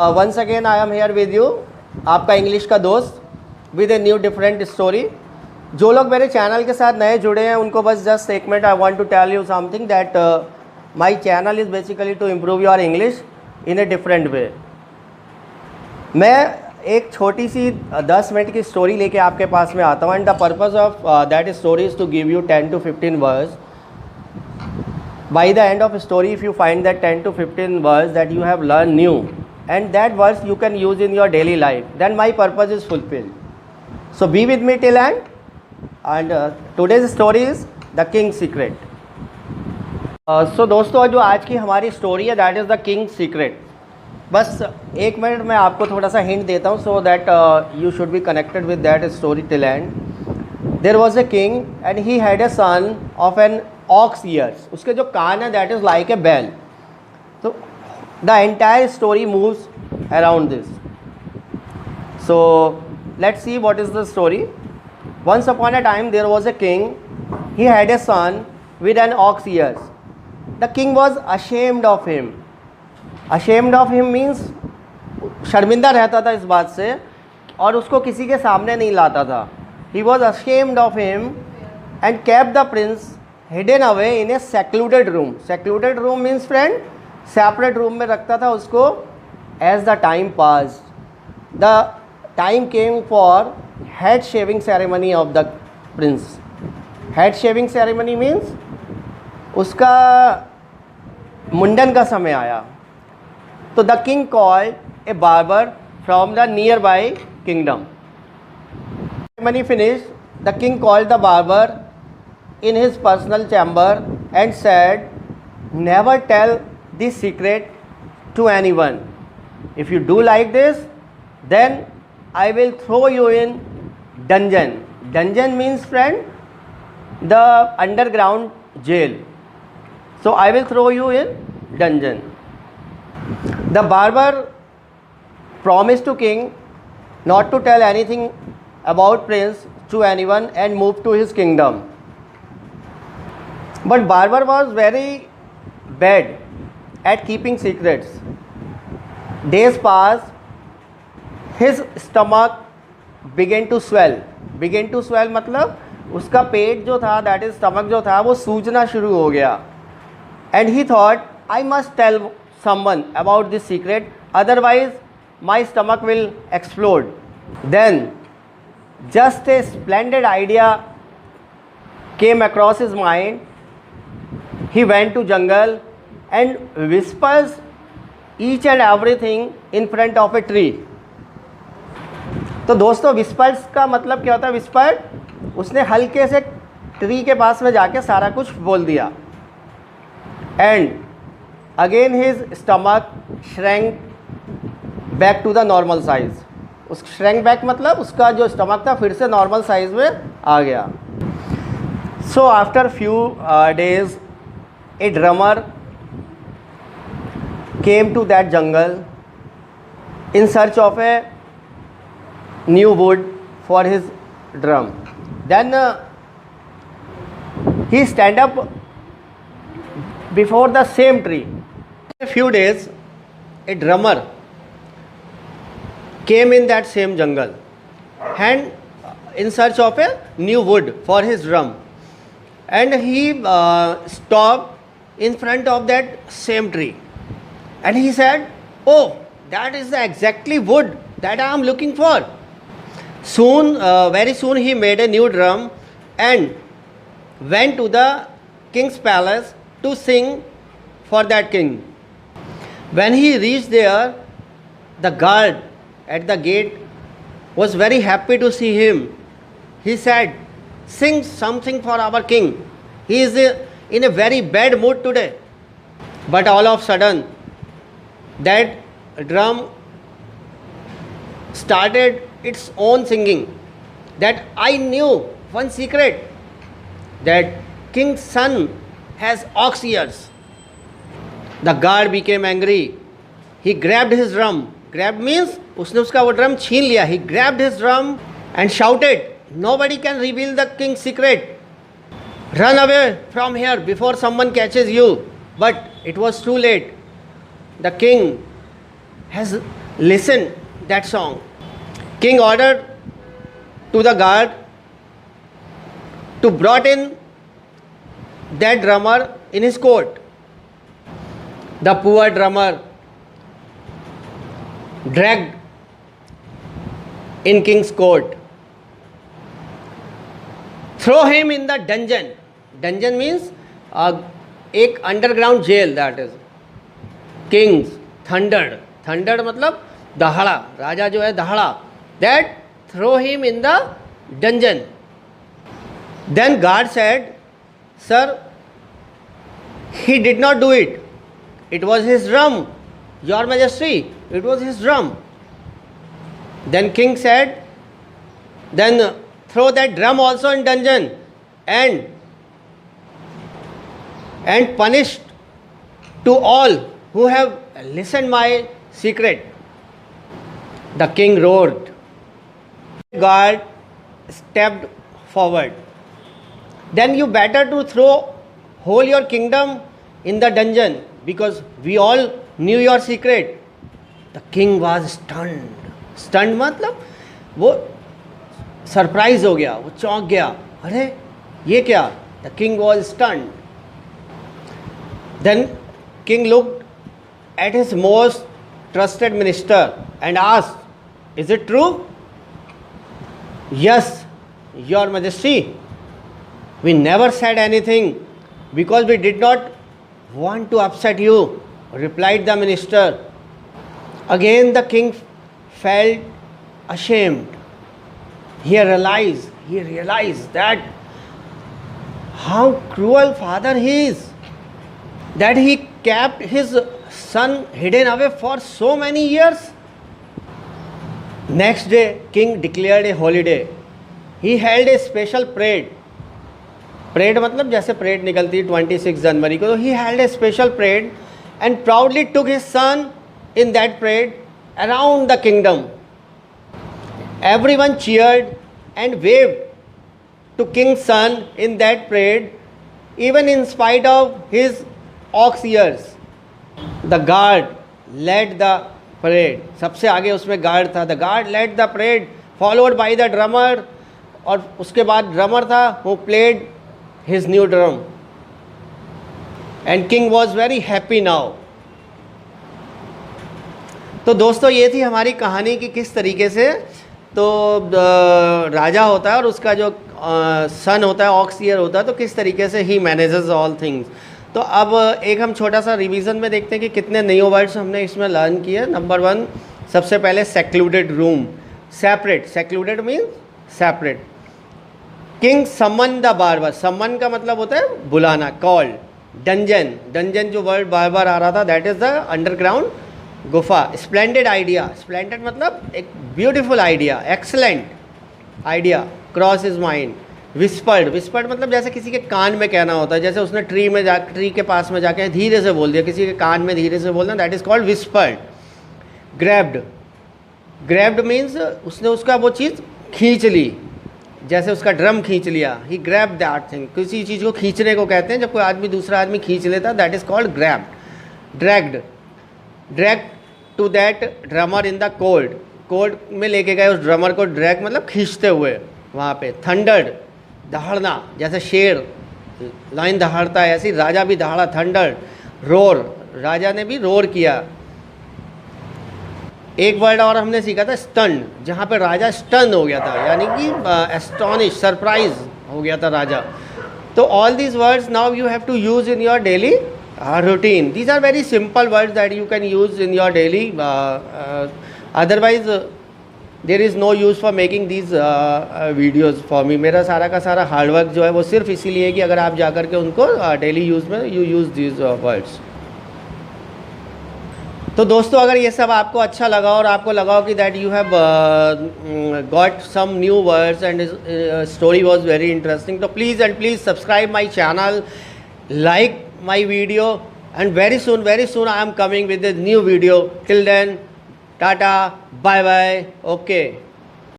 Once again I am here with you, आपका English का दोस्त with a new different story. जो लोग मेरे चैनल के साथ नए जुड़े हैं उनको बस जस्ट एक minute, I want to tell you something that my channel is basically to improve your English in a different way. मैं एक छोटी सी 10 मिनट की स्टोरी लेके आपके पास में आता हूँ and the purpose of that story is to give you 10 to 15 words. By the end of a story, if you find that 10 to 15 words that you have learned new and that words you can use in your daily life, then my purpose is fulfilled. So be with me till end. And today's story is the King's Secret. So दोस्तों, जो आज की हमारी story है that is the King's Secret. बस एक minute मैं आपको थोड़ा सा हिंट देता हूँ so that you should be connected with that story till end. There was a king and he had a son of an ox ears. उसके जो कान है that is like a bell. So the entire story moves around this. So let's see what is the story. Once upon a time there was a king. He had a son with an ox ears. The king was ashamed of him. Ashamed of him means शर्मिंदा रहता था इस बात से और उसको किसी के सामने नहीं लाता था. He was ashamed of him and kept the prince hidden away in a secluded room. Secluded room means friend, separate room में रखता था उसको. As the time passed, the time came for head shaving ceremony of the prince. Head shaving ceremony means उसका मुंडन का समय आया. तो the king called a barber from the nearby kingdom. Ceremony finished, the king called the barber in his personal chamber and said, never tell this secret to anyone. If you do like this, then I will throw you in dungeon. Dungeon means friend, the underground jail. So I will throw you in dungeon. The barber promised to king not to tell anything about prince to anyone and moved to his kingdom. But barber was very bad at keeping secrets. Days passed, his stomach began to swell. Began to swell मतलब उसका पेट जो था, that is stomach जो था, वो सूजना शुरू हो गया. And he thought, I must tell someone about this secret, otherwise my stomach will explode. Then just a splendid idea came across his mind. He went to jungle and whispers each and everything in front of a tree. तो दोस्तों, whispers का मतलब क्या होता है? whisper उसने हल्के से ट्री के पास में जाके सारा कुछ बोल दिया. And again his stomach shrank back to the normal size. उस shrank back मतलब उसका जो stomach था फिर से normal size में आ गया. So after few days, a drummer came to that jungle in search of a new wood for his drum. Then he stand up before the same tree. In a few days, a drummer came in that same jungle and in search of a new wood for his drum. And he stopped in front of that same tree and he said, oh, that is the exactly wood that I am looking for. Soon, very soon he made a new drum and went to the king's palace to sing for that king. When he reached there, the guard at the gate was very happy to see him. He said, sing something for our king. He is in a very bad mood today. But all of a sudden, that drum started its own singing. That I knew one secret, that king's son has ox ears. The guard became angry. He grabbed his drum. Grabbed means उसने उसका वो drum छीन लिया. He grabbed his drum and shouted, nobody can reveal the king's secret. Run away from here before someone catches you. But it was too late. The king has Listen that song. King ordered to the guard to brought in that drummer in his court. The poor drummer dragged in king's court. Throw him in the dungeon. Dungeon means एक underground jail, that is king's thundered. Thundered मतलब दहाड़ा, राजा जो है दहाड़ा. That throw him in the dungeon. Then guard said, sir he did not do it. It was his drum, your majesty. It was his drum. Then king said, then throw that drum also in dungeon and punished to all who have listened my secret. The king roared. Guard stepped forward. Then you better to throw whole your kingdom in the dungeon because we all knew your secret. The king was stunned. Stunned मतलब वो surprise हो गया, वो चौंक गया. अरे ये क्या? The king was stunned. Then king looked at his most trusted minister and asked, is it true? Yes, your majesty. We never said anything because we did not want to upset you, replied the minister. Again the king felt ashamed. He realized that how cruel father he is, that he kept his son hidden away for so many years. Next day king declared a holiday. He held a special parade. Parade मतलब जैसे parade निकलती है 26 जनवरी को, तो ही held a special parade and proudly took his son in that parade around the kingdom. Everyone cheered and waved to king's son in that parade even in spite of his ox ears. The guard led the parade. सबसे आगे उसमें guard था. The guard led the parade followed by the drummer. और उसके बाद drummer था who played his new drum, and king was very happy now. तो दोस्तों ये थी हमारी कहानी कि किस तरीके से तो राजा होता है और उसका जो सन होता है, ऑक्स ईयर होता है, तो किस तरीके से ही मैनेजेस ऑल थिंग्स. तो अब एक हम छोटा सा रिवीजन में देखते हैं कि कितने न्यू वर्ड्स हमने इसमें लर्न किए. नंबर 1, सबसे पहले secluded room, separate. Secluded means separate. King summon the barber. Summon का मतलब होता है बुलाना, कॉल. डंजन, डंजन जो वर्ड बार बार आ रहा था, दैट इज़ द अंडरग्राउंड गुफा. Splendid idea. स्प्लेंडेड मतलब एक beautiful idea, excellent idea, cross is mind. Whispered. Whispered मतलब जैसे किसी के कान में कहना होता है, जैसे उसने ट्री के पास में जाके धीरे से बोल दिया, किसी के कान में धीरे से बोलना, that is called whispered. Grabbed. Grabbed means उसने उसका वो चीज़ खींच ली, जैसे उसका ड्रम खींच लिया. ही ग्रैब दैट थिंग. किसी चीज़ को खींचने को कहते हैं, जब कोई आदमी दूसरा आदमी खींच लेता, that is called grabbed. Dragged. Drag to that drummer in the court. Court में लेके गए उस ड्रमर को. ड्रैग मतलब खींचते हुए वहाँ पे. थंडर्ड, दहाड़ना, जैसे शेर लाइन दहाड़ता है ऐसी राजा भी दहाड़ा, थंडर्ड. रोर, राजा ने भी रोर किया. एक वर्ड और हमने सीखा था स्टन, जहाँ पे राजा स्टन हो गया था, यानी कि एस्टॉनिश, सरप्राइज हो गया था राजा. तो all these words now you have to use in your daily routine. These are very simple words that you can use in your daily. Otherwise, there is no use for making these videos for me. मेरा सारा का सारा hard work जो है वो सिर्फ इसीलिए कि अगर आप जाकर के उनको डेली यूज़ में यू यूज़ दीज वर्ड्स. तो दोस्तों अगर ये सब आपको अच्छा लगा और आपको लगा कि that you have got some new words and story was very interesting, तो please subscribe my channel, like my video, and very soon I am coming with a new video. Till then, tata, bye bye, okay.